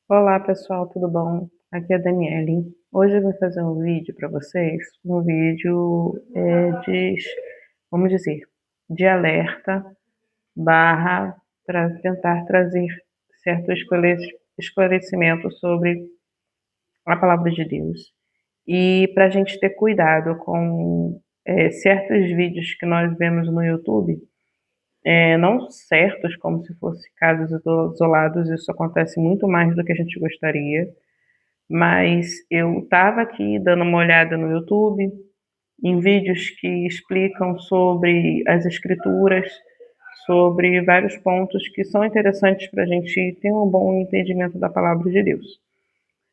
Olá pessoal, tudo bom? Aqui é a Daniele. Hoje eu vou fazer um vídeo para vocês, um vídeo vamos dizer, de alerta barra para tentar trazer certo esclarecimento sobre a palavra de Deus. E para a gente ter cuidado com certos vídeos que nós vemos no YouTube, não certos, como se fossem casos isolados, isso acontece muito mais do que a gente gostaria. Mas eu estava aqui dando uma olhada no YouTube, em vídeos que explicam sobre as escrituras, sobre vários pontos que são interessantes para a gente ter um bom entendimento da palavra de Deus.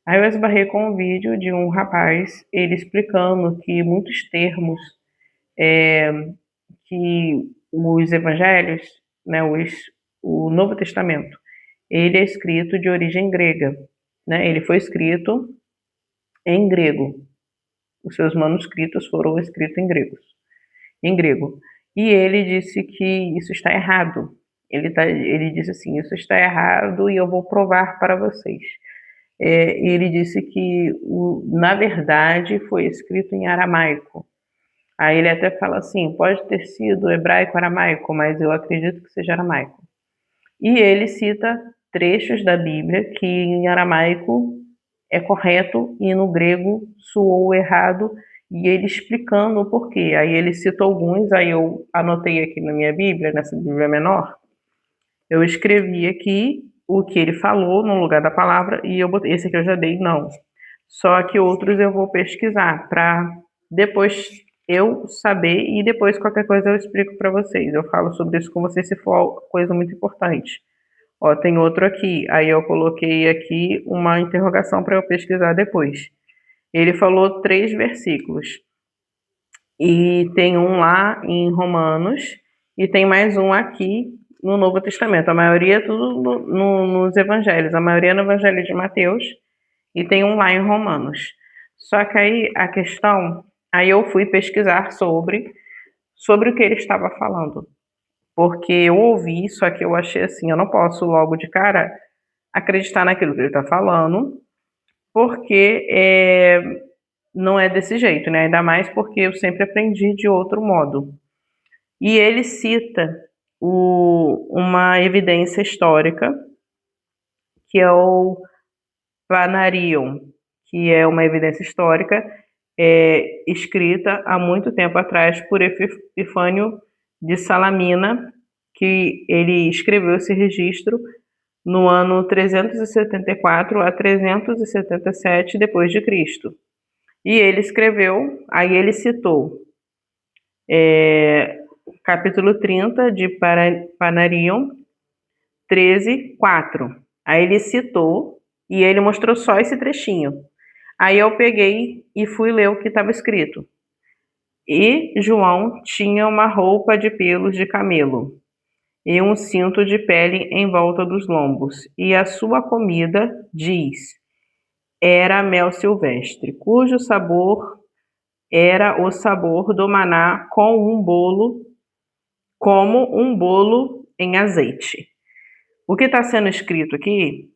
Aí eu esbarrei com um vídeo de um rapaz, ele explicando que muitos termos que os evangelhos, né, o Novo Testamento, ele é escrito de origem grega, né? Ele foi escrito em grego. Os seus manuscritos foram escritos em grego. E ele disse que isso está errado. Ele disse assim, isso está errado e eu vou provar para vocês. Ele disse que, na verdade, foi escrito em aramaico. Aí ele até fala assim, pode ter sido hebraico, aramaico, mas eu acredito que seja aramaico. E ele cita trechos da Bíblia que em aramaico é correto e no grego soou errado, e ele explicando o porquê. Aí ele cita alguns, aí eu anotei aqui na minha Bíblia, nessa Bíblia menor, eu escrevi aqui o que ele falou no lugar da palavra e eu botei, esse aqui eu já dei não. Só que outros eu vou pesquisar para depois eu saber e depois qualquer coisa eu explico para vocês. Eu falo sobre isso com vocês se for coisa muito importante. Ó, tem outro aqui. Aí eu coloquei aqui uma interrogação para eu pesquisar depois. Ele falou 3 versículos. E tem um lá em Romanos e tem mais um aqui no Novo Testamento. A maioria é tudo nos evangelhos. A maioria é no Evangelho de Mateus e tem um lá em Romanos. Só que aí a questão, aí eu fui pesquisar sobre o que ele estava falando. Porque eu ouvi, só que eu achei assim, eu não posso logo de cara acreditar naquilo que ele está falando, porque não é desse jeito, né? Ainda mais porque eu sempre aprendi de outro modo. E ele cita uma evidência histórica, que é o Planarion, que é uma evidência histórica escrita há muito tempo atrás por Epifânio de Salamina, que ele escreveu esse registro no ano 374 a 377 depois de Cristo. E ele escreveu, aí ele citou capítulo 30 de Panarion 13:4. Aí ele citou e ele mostrou só esse trechinho. Aí eu peguei e fui ler o que estava escrito. E João tinha uma roupa de pelos de camelo e um cinto de pele em volta dos lombos, e a sua comida, diz, era mel silvestre, cujo sabor era o sabor do maná com um bolo, como um bolo em azeite. O que está sendo escrito aqui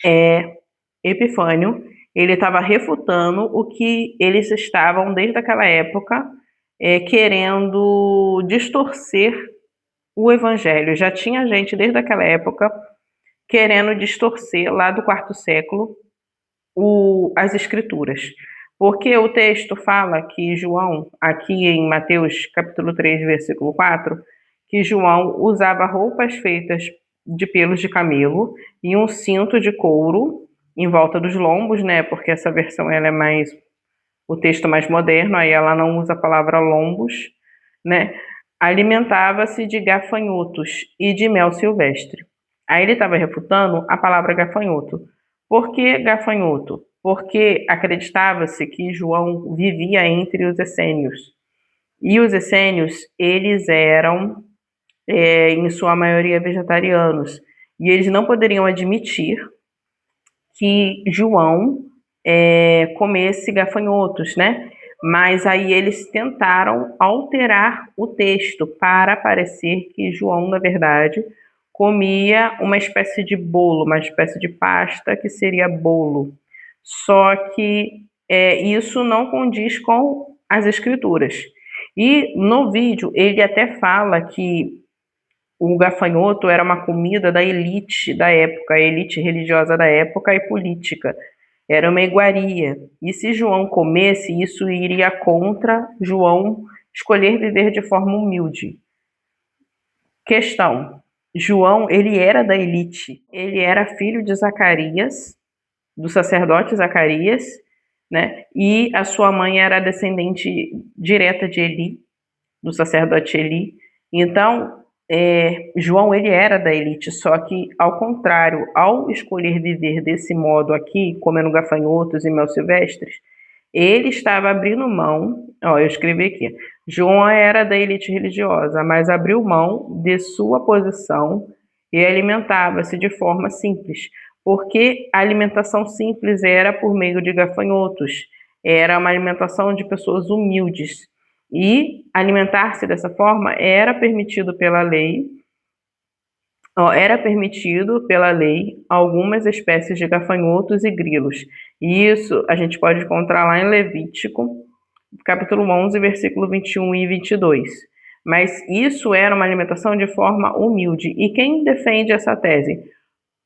é Epifânio, ele estava refutando o que eles estavam, desde aquela época, querendo distorcer o evangelho. Já tinha gente, desde aquela época, querendo distorcer, lá do quarto século, as escrituras. Porque o texto fala que João, aqui em Mateus capítulo 3, versículo 4, que João usava roupas feitas de pelos de camelo e um cinto de couro em volta dos lombos, né? Porque essa versão ela é mais o texto mais moderno, aí ela não usa a palavra lombos, né? Alimentava-se de gafanhotos e de mel silvestre. Aí ele estava refutando a palavra gafanhoto. Por que gafanhoto? Porque acreditava-se que João vivia entre os essênios. E os essênios, eles eram, em sua maioria, vegetarianos. E eles não poderiam admitir que João comesse gafanhotos, né? Mas aí eles tentaram alterar o texto para parecer que João, na verdade, comia uma espécie de bolo, uma espécie de pasta que seria bolo. Só que isso não condiz com as escrituras. E no vídeo ele até fala que o gafanhoto era uma comida da elite da época, a elite religiosa da época e política. Era uma iguaria. E se João comesse, isso iria contra João escolher viver de forma humilde. Questão: João, ele era da elite. Ele era filho de Zacarias, do sacerdote Zacarias, né? E a sua mãe era descendente direta de Eli, do sacerdote Eli. Então, João, ele era da elite, só que, ao contrário, ao escolher viver desse modo aqui, comendo gafanhotos e mel silvestres, ele estava abrindo mão, ó, eu escrevi aqui, João era da elite religiosa, mas abriu mão de sua posição e alimentava-se de forma simples, porque a alimentação simples era por meio de gafanhotos, era uma alimentação de pessoas humildes. E alimentar-se dessa forma era permitido pela lei, algumas espécies de gafanhotos e grilos. E isso a gente pode encontrar lá em Levítico, capítulo 11, versículo 21 e 22. Mas isso era uma alimentação de forma humilde. E quem defende essa tese?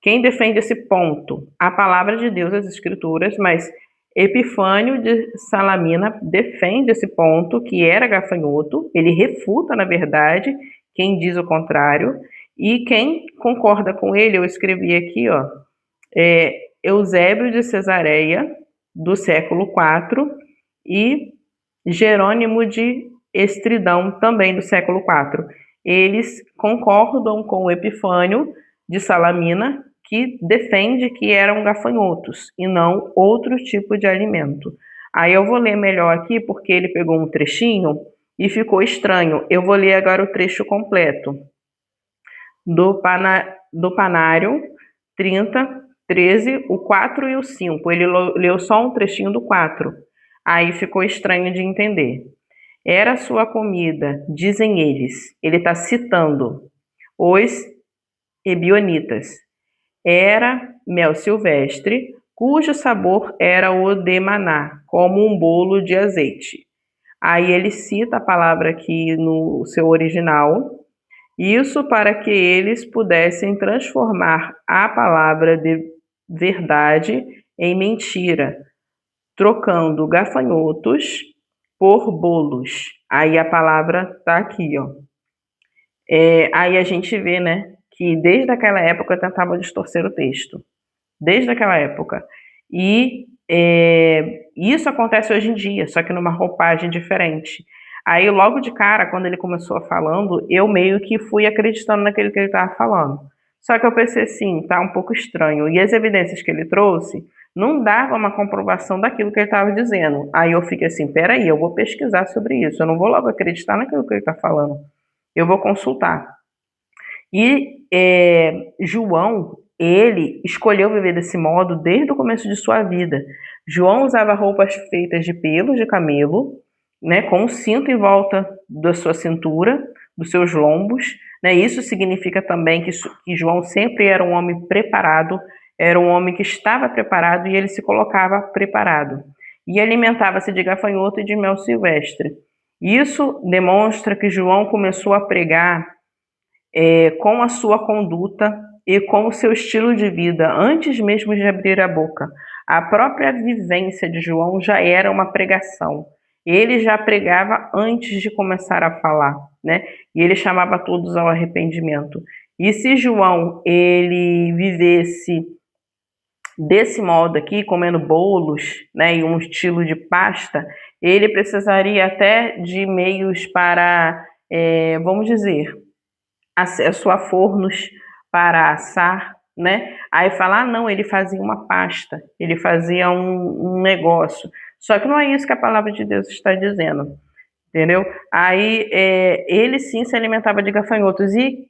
Quem defende esse ponto? A palavra de Deus, as escrituras, mas Epifânio de Salamina defende esse ponto, que era gafanhoto. Ele refuta, na verdade, quem diz o contrário. E quem concorda com ele, eu escrevi aqui, ó, Eusébio de Cesareia, do século IV, e Jerônimo de Estridão, também do século IV. Eles concordam com o Epifânio de Salamina, que defende que eram gafanhotos e não outro tipo de alimento. Aí eu vou ler melhor aqui, porque ele pegou um trechinho e ficou estranho. Eu vou ler agora o trecho completo. Do Panário 30, 13, o 4 e o 5. Ele leu só um trechinho do 4. Aí ficou estranho de entender. Era sua comida, dizem eles. Ele está citando os ebionitas. Era mel silvestre, cujo sabor era o de maná, como um bolo de azeite. Aí ele cita a palavra aqui no seu original, isso para que eles pudessem transformar a palavra de verdade em mentira, trocando gafanhotos por bolos. Aí a palavra está aqui, ó. Aí a gente vê, né, que desde aquela época tentavam distorcer o texto. Desde aquela época. E isso acontece hoje em dia, só que numa roupagem diferente. Aí, logo de cara, quando ele começou falando, eu meio que fui acreditando naquilo que ele estava falando. Só que eu pensei assim, tá um pouco estranho. E as evidências que ele trouxe não davam uma comprovação daquilo que ele estava dizendo. Aí eu fiquei assim, peraí, eu vou pesquisar sobre isso. Eu não vou logo acreditar naquilo que ele está falando. Eu vou consultar. E João, ele escolheu viver desse modo desde o começo de sua vida. João usava roupas feitas de pelos de camelo, né, com um cinto em volta da sua cintura, dos seus lombos, né? Isso significa também que João sempre era um homem preparado, era um homem que estava preparado e ele se colocava preparado. E alimentava-se de gafanhoto e de mel silvestre. Isso demonstra que João começou a pregar com a sua conduta e com o seu estilo de vida, antes mesmo de abrir a boca. A própria vivência de João já era uma pregação. Ele já pregava antes de começar a falar, né? E ele chamava todos ao arrependimento. E se João ele vivesse desse modo aqui, comendo bolos, né, e um estilo de pasta, ele precisaria até de meios para, vamos dizer, acesso a fornos para assar, né? Aí falar, não, ele fazia uma pasta, ele fazia um negócio. Só que não é isso que a palavra de Deus está dizendo, entendeu? Aí ele sim se alimentava de gafanhotos. E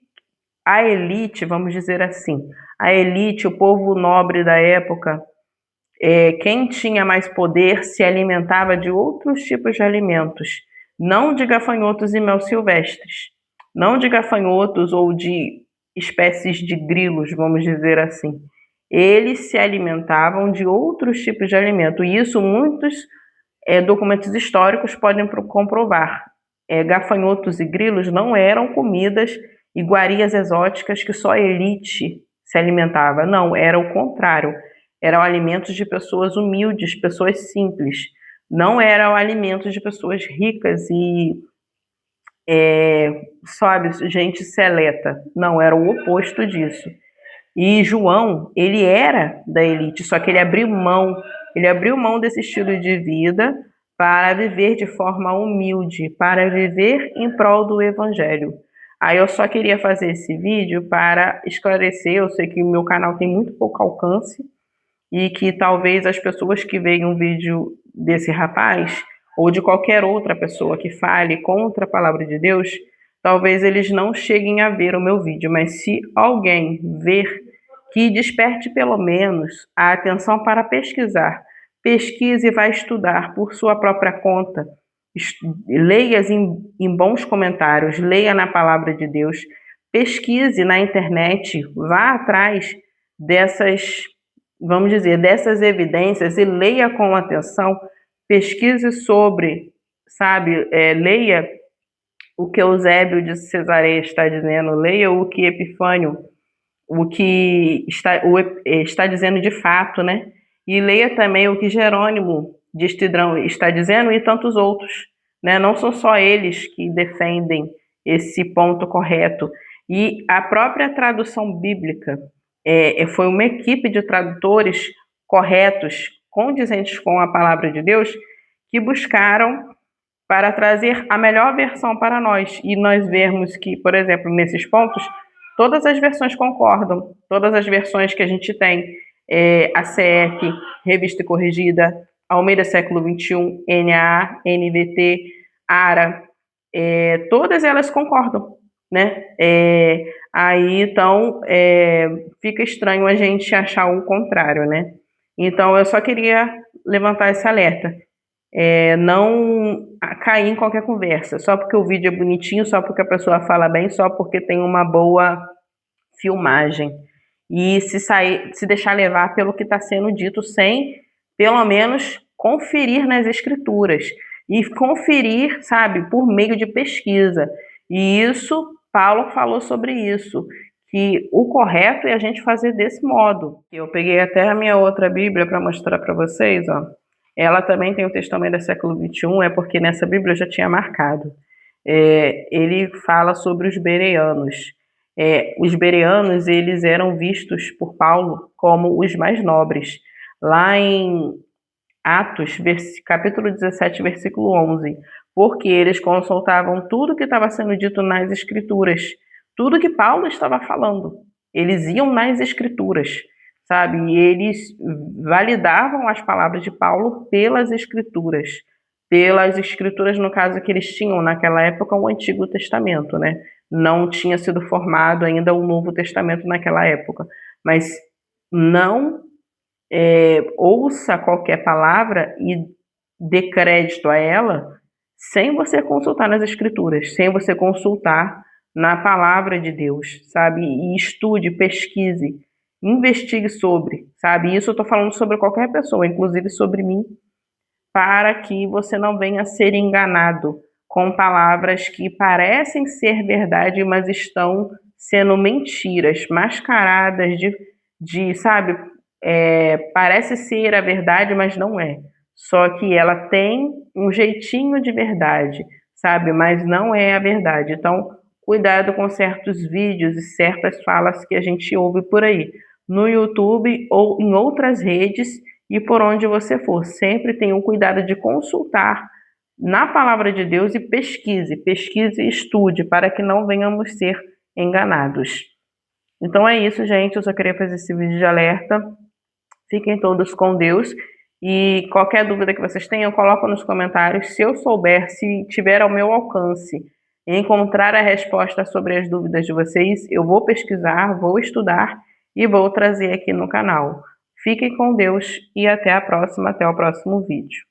a elite, vamos dizer assim, a elite, o povo nobre da época, quem tinha mais poder se alimentava de outros tipos de alimentos, não de gafanhotos e mel silvestres, não de gafanhotos ou de espécies de grilos, vamos dizer assim. Eles se alimentavam de outros tipos de alimento, e isso muitos documentos históricos podem comprovar. Gafanhotos e grilos não eram comidas iguarias exóticas que só a elite se alimentava. Não, era o contrário. Eram alimentos de pessoas humildes, pessoas simples. Não eram alimentos de pessoas ricas e, sabe, gente seleta. Não, era o oposto disso. E João, ele era da elite, só que ele abriu mão desse estilo de vida para viver de forma humilde, para viver em prol do evangelho. Aí eu só queria fazer esse vídeo para esclarecer, eu sei que o meu canal tem muito pouco alcance e que talvez as pessoas que veem um vídeo desse rapaz ou de qualquer outra pessoa que fale contra a palavra de Deus, talvez eles não cheguem a ver o meu vídeo, mas se alguém ver, que desperte pelo menos a atenção para pesquisar. Pesquise e vai estudar por sua própria conta. Leia em bons comentários, leia na palavra de Deus, pesquise na internet, vá atrás dessas, vamos dizer, dessas evidências e leia com atenção, pesquise sobre, sabe, leia o que Eusébio de Cesareia está dizendo, leia o que Epifânio, o que está dizendo de fato, né? E leia também o que Jerônimo de Estridão está dizendo e tantos outros, né? Não são só eles que defendem esse ponto correto. E a própria tradução bíblica foi uma equipe de tradutores corretos, condizentes com a palavra de Deus, que buscaram para trazer a melhor versão para nós. E nós vemos que, por exemplo, nesses pontos, todas as versões concordam, todas as versões que a gente tem, a CF, Revista Corrigida, Almeida Século XXI, NAA, NVT, ARA, todas elas concordam, né? Aí, então, fica estranho a gente achar o contrário, né? Então, eu só queria levantar esse alerta. Não cair em qualquer conversa, só porque o vídeo é bonitinho, só porque a pessoa fala bem, só porque tem uma boa filmagem. E se deixar levar pelo que está sendo dito, sem, pelo menos, conferir nas escrituras. E conferir, sabe, por meio de pesquisa. E isso, Paulo falou sobre isso, que o correto é a gente fazer desse modo. Eu peguei até a minha outra Bíblia para mostrar para vocês, ó. Ela também tem o Testamento do século XXI, é porque nessa Bíblia eu já tinha marcado. Ele fala sobre os bereanos. Os bereanos, eles eram vistos por Paulo como os mais nobres. Lá em Atos, capítulo 17, versículo 11, porque eles consultavam tudo que estava sendo dito nas Escrituras, tudo que Paulo estava falando. Eles iam nas Escrituras, sabe? E eles validavam as palavras de Paulo pelas Escrituras. Pelas Escrituras, no caso, que eles tinham naquela época o Antigo Testamento, né? Não tinha sido formado ainda o Novo Testamento naquela época. Mas não ouça qualquer palavra e dê crédito a ela sem você consultar nas Escrituras, sem você consultar na palavra de Deus, sabe? E estude, pesquise, investigue sobre, sabe? Isso eu estou falando sobre qualquer pessoa, inclusive sobre mim, para que você não venha a ser enganado com palavras que parecem ser verdade, mas estão sendo mentiras, mascaradas sabe, parece ser a verdade, mas não é. Só que ela tem um jeitinho de verdade, sabe, mas não é a verdade. Então, cuidado com certos vídeos e certas falas que a gente ouve por aí, no YouTube ou em outras redes e por onde você for. Sempre tenha o cuidado de consultar na palavra de Deus e pesquise e estude para que não venhamos ser enganados. Então é isso, gente. Eu só queria fazer esse vídeo de alerta. Fiquem todos com Deus. E qualquer dúvida que vocês tenham, coloca nos comentários. Se eu souber, se tiver ao meu alcance, encontrar a resposta sobre as dúvidas de vocês, eu vou pesquisar, vou estudar e vou trazer aqui no canal. Fiquem com Deus e até a próxima, até o próximo vídeo.